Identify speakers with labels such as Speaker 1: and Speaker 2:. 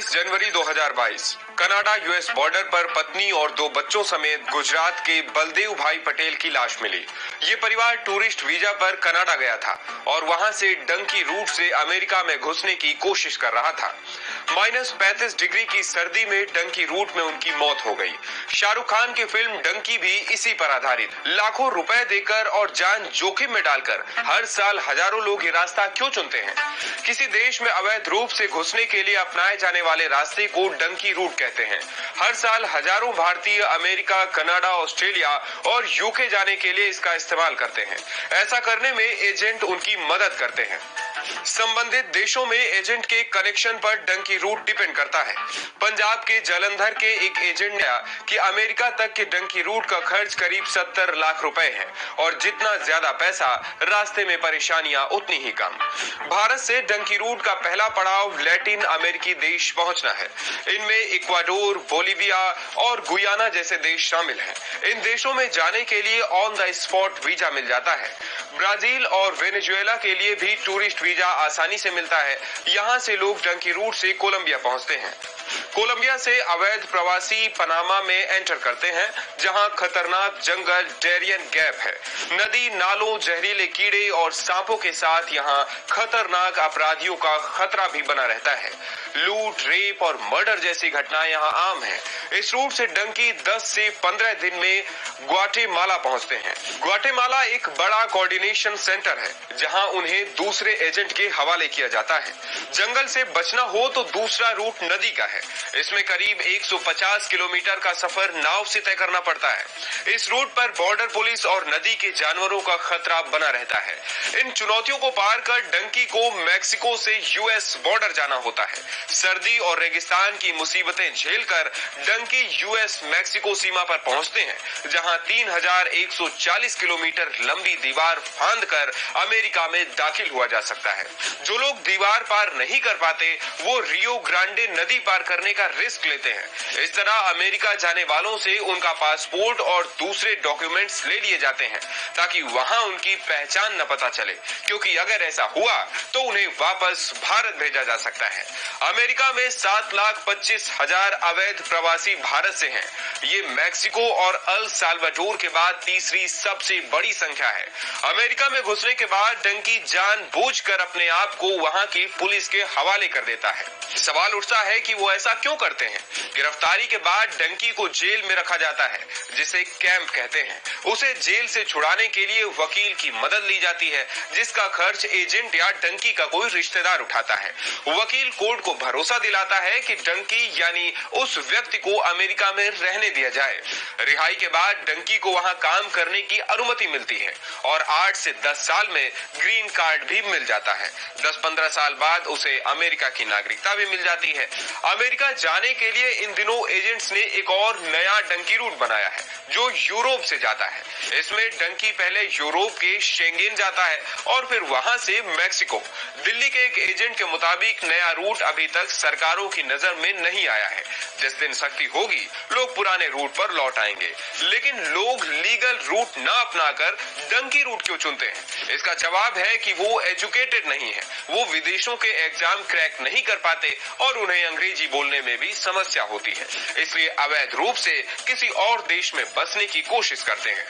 Speaker 1: 22 जनवरी 2022 Canada US border पर पत्नी और 2 बच्चों समेत गुजरात के बलदेव भाई पटेल की लाश मिली। ये परिवार टूरिस्ट वीजा पर कनाडा गया था और वहां से डंकी रूट से अमेरिका में घुसने की कोशिश कर रहा था। -35 डिग्री की सर्दी में डंकी रूट में उनकी मौत हो गई। शाहरुख खान की फिल्म डंकी भी इसी पर आधारित। लाखों रुपए देकर और जान जोखिम में डालकर हर साल हजारों लोग ये रास्ता क्यों चुनते हैं? किसी देश में अवैध रूप से घुसने के लिए अपनाए जाने वाले रास्ते को डंकी रूट कहते हैं। हर साल हजारों भारतीय अमेरिका, कनाडा, ऑस्ट्रेलिया और यूके जाने के लिए इसका इस्तेमाल करते हैं। ऐसा करने में एजेंट उनकी मदद करते हैं। संबंधित देशों में एजेंट के कनेक्शन पर डंकी रूट डिपेंड करता है। पंजाब के जलंधर के एक एजेंट ने कि अमेरिका तक के डंकी रूट का खर्च करीब 70 लाख रुपए है और जितना ज्यादा पैसा रास्ते में परेशानियां उतनी ही कम। भारत से डंकी रूट का पहला पड़ाव लैटिन अमेरिकी देश पहुंचना है। इनमें इक्वाडोर, बोलिविया और गुयाना जैसे देश शामिल हैं। इन देशों में जाने के लिए ऑन द स्पॉट वीजा मिल जाता है। ब्राजील और वेनेजुएला के लिए भी टूरिस्ट वीजा आसानी से मिलता है। यहाँ से लोग डंकी रूट से कोलंबिया पहुँचते हैं। कोलंबिया से अवैध प्रवासी पनामा में एंटर करते हैं, जहां खतरनाक जंगल डेरियन गैप है। नदी, नालों, जहरीले कीड़े और सांपों के साथ यहां खतरनाक अपराधियों का खतरा भी बना रहता है। लूट, रेप और मर्डर जैसी घटनाएं यहां आम हैं। इस रूट से डंकी 10 से 15 दिन में ग्वाटेमाला पहुंचते हैं। ग्वाटेमाला एक बड़ा कोऑर्डिनेशन सेंटर है, जहां उन्हें दूसरे एजेंट के हवाले किया जाता है। जंगल से बचना हो तो दूसरा रूट नदी का है। इसमें करीब 150 किलोमीटर का सफर नाव से तय करना पड़ता है। इस रूट पर बॉर्डर पुलिस और नदी के जानवरों का खतरा बना रहता है। इन चुनौतियों को पार कर डंकी को मैक्सिको से यूएस बॉर्डर जाना होता है। सर्दी और रेगिस्तान की मुसीबतें झेलकर डंकी यूएस मैक्सिको सीमा पर पहुंचते हैं, जहां 3140 किलोमीटर लंबी दीवार फांदकर अमेरिका में दाखिल हुआ जा सकता है। जो लोग दीवार पार नहीं कर पाते वो रियो ग्रांडे नदी पार करने का रिस्क लेते हैं। इस तरह अमेरिका जाने वालों से उनका पासपोर्ट और दूसरे डॉक्यूमेंट्स ले लिए जाते हैं ताकि वहां उनकी पहचान न पता चले, क्योंकि अगर ऐसा हुआ तो उन्हें वापस भारत भेजा जा सकता है। अमेरिका में 7,25,000 अवैध प्रवासी भारत से हैं। ये मैक्सिको और अल साल्वाडोर के बाद तीसरी सबसे बड़ी संख्या है। अमेरिका में घुसने के बाद डंकी जानबूझकर अपने आप को वहां की पुलिस के हवाले कर देता है। सवाल उठता है कि वो ऐसा क्यों करते हैं? गिरफ्तारी के बाद डंकी को जेल में रखा जाता है, जिसे कैंप कहते हैं। उसे जेल से छुड़ाने के लिए वकील की मदद ली जाती है, जिसका खर्च एजेंट या डंकी का कोई रिश्तेदार उठाता है। वकील कोर्ट को भरोसा दिलाता है कि डंकी यानी उस व्यक्ति को अमेरिका में रहने दिया जाए। रिहाई के बाद डंकी को वहां काम करने की अनुमति मिलती है और 8 से 10 साल में ग्रीन कार्ड भी मिल जाता है। 10-15 साल बाद उसे अमेरिका की नागरिकता भी मिल जाती है। अमेरिका जाने के लिए इन दिनों एजेंट्स ने एक और नया डंकी रूट बनाया है, जो यूरोप से जाता है। इसमें डंकी पहले यूरोप के शेंगेन जाता है और फिर वहां से मैक्सिको। दिल्ली के एक एजेंट के मुताबिक नया रूट अभी तक सरकारों की नजर में नहीं आया है। जिस दिन सख्ती होगी, लोग पुराने रूट पर लौट आएंगे। लेकिन लोग लीगल रूट न अपनाकर डंकी रूट क्यों चुनते हैं? इसका जवाब है कि वो एजुकेटेड नहीं है, वो विदेशों के एग्जाम क्रैक नहीं कर पाते और उन्हें अंग्रेजी बोलने में भी समस्या होती है। इसलिए अवैध रूप से किसी और देश में बसने की कोशिश करते हैं।